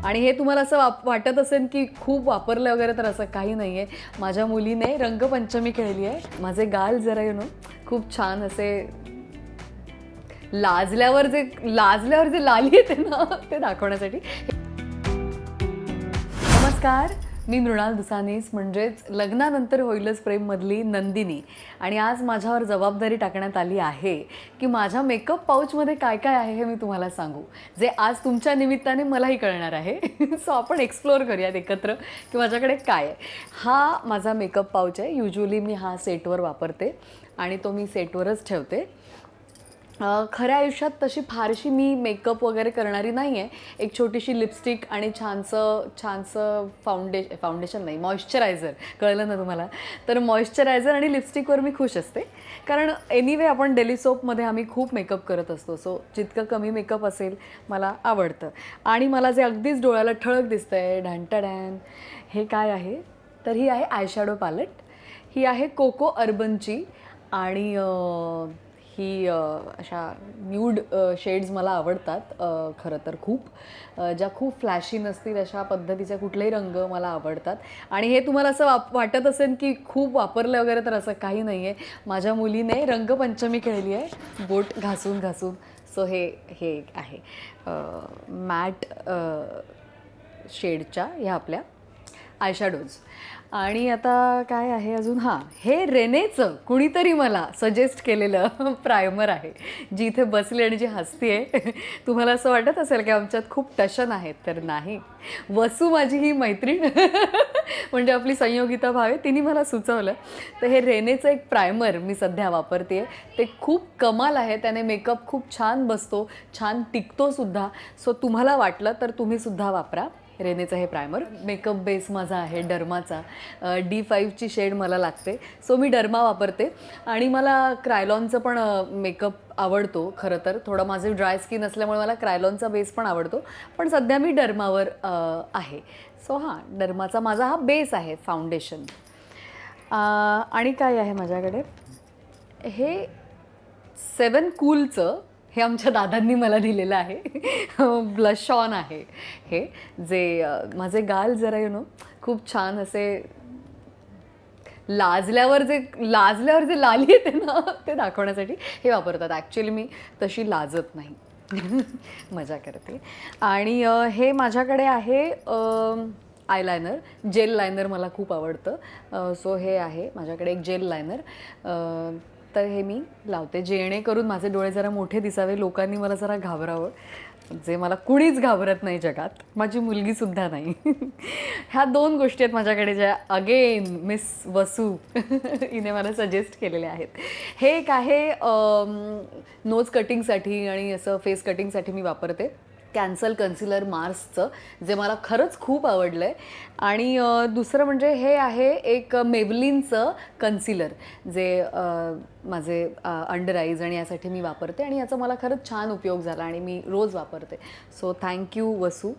आणि हे तुम्हाला असं वाटत असेल की खूप वापरलं वगैरे, तर असं काही नाही आहे. माझ्या मुलीने रंगपंचमी खेळली आहे. माझे गाल जरा खूप छान असे लाजल्यावर जे लाली येते ना, ते दाखवण्यासाठी. नमस्कार, मी मृणाल दुसानीस, म्हणजेच लग्नानंतर होईलच प्रेममधली नंदिनी. आणि आज माझ्यावर जबाबदारी टाकण्यात आली आहे की माझ्या मेकअप पाऊचमध्ये काय काय आहे हे मी तुम्हाला सांगू, जे आज तुमच्या निमित्ताने मलाही कळणार आहे. सो आपण एक्सप्लोअर करूयात एकत्र की माझ्याकडे काय आहे. हा माझा मेकअप पाऊच आहे. युज्युअली मी हा सेटवर वापरते आणि तो मी सेटवरच ठेवते. खऱ्या आयुष्यात तशी फारशी मी मेकअप वगैरे करणारी नाही आहे. एक छोटीशी लिपस्टिक आणि छानसं फाउंडेशन नाही, मॉइश्चरायझर. कळलं ना तुम्हाला? तर मॉइश्चरायझर आणि लिपस्टिकवर मी खुश असते, कारण एनिवे आपण डेली सोपमध्ये आम्ही खूप मेकअप करत असतो. सो जितकं कमी मेकअप असेल मला आवडतं. आणि मला जे अगदीच डोळ्याला ठळक दिसतं आहे, ढॅन हे काय आहे, तर ही आहे आयशॅडो पॅलेट. ही आहे कोको अर्बनची. आणि ही अशा न्यूड शेड्स मला आवडतात खरं तर खूप. ज्या खूप फ्लॅशी नसतील अशा पद्धतीचे कुठलेही रंग मला आवडतात. आणि हे तुम्हाला असं वाटत असेल की खूप वापरलं वगैरे, तर असं काही नाही आहे. माझ्या मुलीने रंगपंचमी खेळली आहे बोट घासून घासून. सो हे आहे मॅट शेडच्या ह्या आपल्या आयशॅडोज. आणि आता काय आहे अजून, हां, हे रेनेचं कुणीतरी मला सजेस्ट केलेलं प्रायमर आहे, जी इथे बसली आणि जी हसती आहे. तुम्हाला असं वाटत असेल की आमच्यात खूप टशन आहेत, तर नाही. वसू माझी ही मैत्रीण म्हणजे आपली संयोगिता भावे, तिने मला सुचवलं. तर हे रेनेचं एक प्रायमर मी सध्या वापरते आहे. ते खूप कमाल आहे. त्याने मेकअप खूप छान बसतो, छान टिकतोसुद्धा. सो तुम्हाला वाटलं तर तुम्हीसुद्धा वापरा रेनेचं हे प्रायमर. मेकअप बेस माझा आहे डर्माचा. D5ची शेड मला लागते, सो मी डर्मा वापरते. आणि मला क्रायलॉनचं पण मेकअप आवडतो खरं तर. थोडं माझे ड्राय स्किन असल्यामुळे मला क्रायलॉनचा बेस पण आवडतो, पण सध्या मी डर्मावर आहे. सो हां, डर्माचा माझा हा बेस आहे फाउंडेशन. आणि काय आहे माझ्याकडे, हे 7 कूलचं, हे आमच्या दादांनी मला दिलेलं आहे. ब्लश ऑन आहे हे, जे माझे गाल जरा खूप छान असे लाजल्यावर जे लाली येते ना, ते दाखवण्यासाठी हे वापरतात. ॲक्च्युली मी तशी लाजत नाही. मजा करते. आणि हे माझ्याकडे आहे आयलायनर, जेल लायनर मला खूप आवडतं. सो हे आहे माझ्याकडे एक जेल लायनर. तर हे मी लावते जेणेकरून माझे डोळे जरा मोठे दिसावे, लोकांनी मला जरा घाबरावं, जे मला कुणीच घाबरत नाही जगात, माझी मुलगीसुद्धा नाही. ह्या 2 गोष्टी आहेत माझ्याकडे, ज्या अगेन मिस वसू हिने मला सजेस्ट केलेल्या आहेत. हे एक आहे नोज कटिंगसाठी आणि असं फेस कटिंगसाठी मी वापरते, कॅन्सल कन्सिलर मार्सचं, जे मला खरंच खूप आवडलं आहे. आणि दुसरं म्हणजे हे आहे एक मेबलिनचं कन्सिलर, जे माझे अंडर आईज आणि यासाठी मी वापरते. आणि याचा मला खरंच छान उपयोग झाला आणि मी रोज वापरते. सो थँक्यू वसू.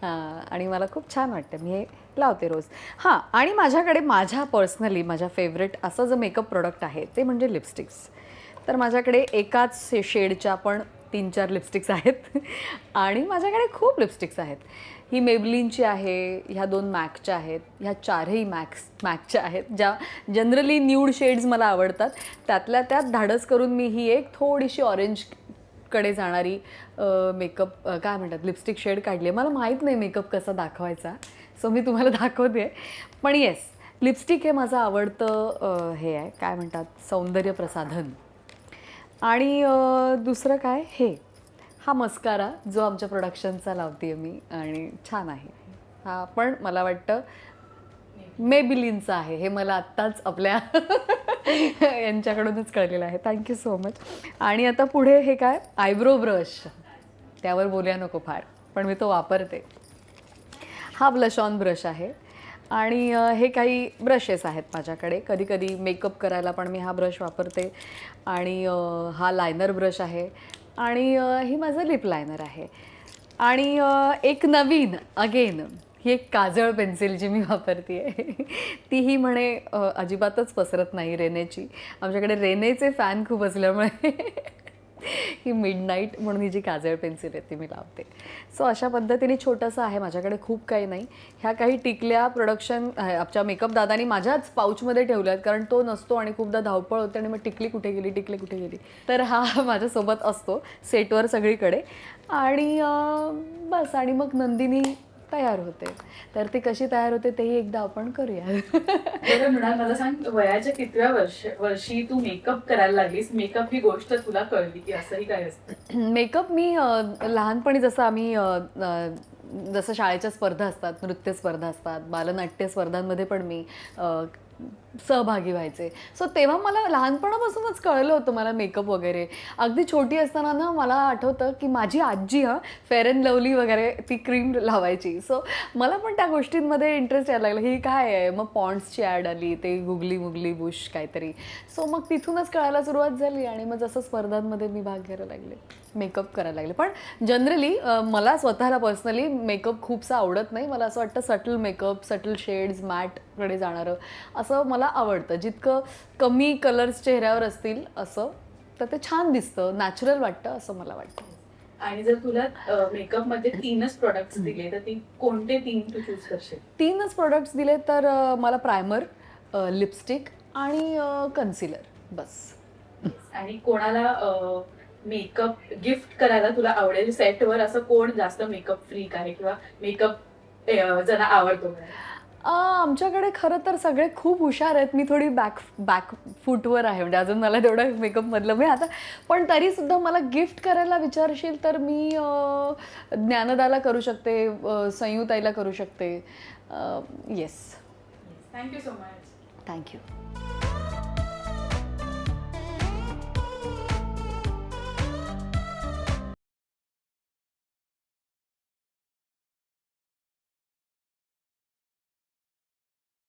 आणि मला खूप छान वाटतं, मी हे लावते रोज. हां, आणि माझ्याकडे पर्सनली माझ्या फेवरेट असं जे मेकअप प्रोडक्ट आहे ते म्हणजे लिपस्टिक्स. तर माझ्याकडे एकाच शेडच्या पण 3-4 लिपस्टिक्स आहेत. आणि माझ्याकडे खूप लिपस्टिक्स आहेत. ही मेबलिनची आहे, ह्या 2 मॅकच्या आहेत, ह्या 4ही मॅकच्या आहेत, ज्या जनरली न्यूड शेड्स मला आवडतात. त्यातल्या त्यात धाडस करून मी ही एक थोडीशी ऑरेंजकडे जाणारी मेकअप काय म्हणतात लिपस्टिक शेड काढली आहे. मला माहीत नाही मेकअप कसा दाखवायचा, सो मी तुम्हाला दाखवते. पण येस, लिपस्टिक हे माझं आवडतं हे आहे, काय म्हणतात, सौंदर्य प्रसाधन. आणि दुसरं काय, हा मस्कारा जो आमच्या प्रोडक्शनचा लावते आहे मी, आणि छान आहे हा. पण मला वाटतं मेबिलिनचा आहे, हे मला आत्ताच आपल्या यांच्याकडूनच कळलेलं आहे. Thank you so much. आणि आता पुढे हे काय, आयब्रो ब्रश, त्यावर बोलूया नको फार, पण मी तो वापरते. हा ब्लश ऑन ब्रश आहे. आणि हे काही ब्रशेस आहेत माझ्याकडे. कधी कधी मेकअप करायला पण मी हा ब्रश वापरते. आणि हा लायनर ब्रश आहे. आणि ही माझं लिप लायनर आहे. आणि एक नवीन अगेन ही एक काजळ पेन्सिल जी मी वापरते आहे, तीही म्हणे अजिबातच पसरत नाही, रेनेची. आमच्याकडे रेनेचे फॅन खूप असल्यामुळे ही मिडनाईट म्हणून ही जी काजळ पेन्सिल आहे ती मी लावते. सो अशा पद्धतीने छोटंसं आहे, माझ्याकडे खूप काही नाही. ह्या काही टिकल्या प्रोडक्शन आमच्या मेकअप दादानी माझ्याच पाऊचमध्ये ठेवल्या आहेत, कारण तो नसतो आणि खूपदा धावपळ होते आणि मग टिकली कुठे गेली, टिकली कुठे गेली. तर हा माझ्यासोबत असतो सेटवर सगळीकडे. आणि बस, आणि मग नंदिनी तयार होते. तर ती कशी तयार होते तेही एकदा आपण करूया. बरं मृणाल, मला सांग, वयाच्या कितव्या वर्षी तू मेकअप करायला लागलीस? मेकअप ही गोष्ट तुला कळली की असंही काय असतं? मेकअप मी लहानपणी जसं आम्ही जसं शाळेच्या स्पर्धा असतात, नृत्य स्पर्धा असतात, बालनाट्य स्पर्धांमध्ये पण मी सहभागी व्हायचे. सो तेव्हा मला लहानपणापासूनच कळलं होतं मला मेकअप वगैरे. अगदी छोटी असताना ना मला आठवतं की माझी आजी फेअर अँड लवली वगैरे ती क्रीम लावायची. सो मला पण त्या गोष्टींमध्ये इंटरेस्ट यायला लागला, ही काय आहे. मग पॉन्ड्सची ॲड आली, ते गुगली मुगली बुश काहीतरी. सो मग तिथूनच कळायला सुरुवात झाली आणि मग जसं स्पर्धांमध्ये मी भाग घ्यायला लागले, मेकअप करायला लागले. पण जनरली मला स्वतःला पर्सनली मेकअप खूपसा आवडत नाही. मला असं वाटतं सटल मेकअप, सटल शेड्स, मॅटकडे जाणारं असं मला आवडतं. जितकं कमी कलर्स चेहऱ्यावर असतील असं तर ते छान दिसतं, नॅचरल वाटतं असं मला वाटतं. आणि जर तुला मेकअप मध्ये 3च प्रोडक्ट्स दिले तर ती कोणते 3 तू चूज करशील? 3च प्रोडक्ट्स दिले तर मला प्रायमर, लिपस्टिक आणि कन्सिलर, बस. आणि कोणाला मेकअप गिफ्ट करायला तुला आवडेल सेटवर? असं कोण जास्त मेकअप फ्रीक आहे किंवा मेकअप ज्यांना आवडतो? आमच्याकडे खरं तर सगळे खूप हुशार आहेत. मी थोडी बॅक फूटवर आहे, म्हणजे अजून मला तेवढं मेकअपमधलं मी आता. पण तरीसुद्धा मला गिफ्ट करायला विचारशील तर मी ज्ञानदाला करू शकते, संयुताईला करू शकते. Yes. Thank you so much. Thank you.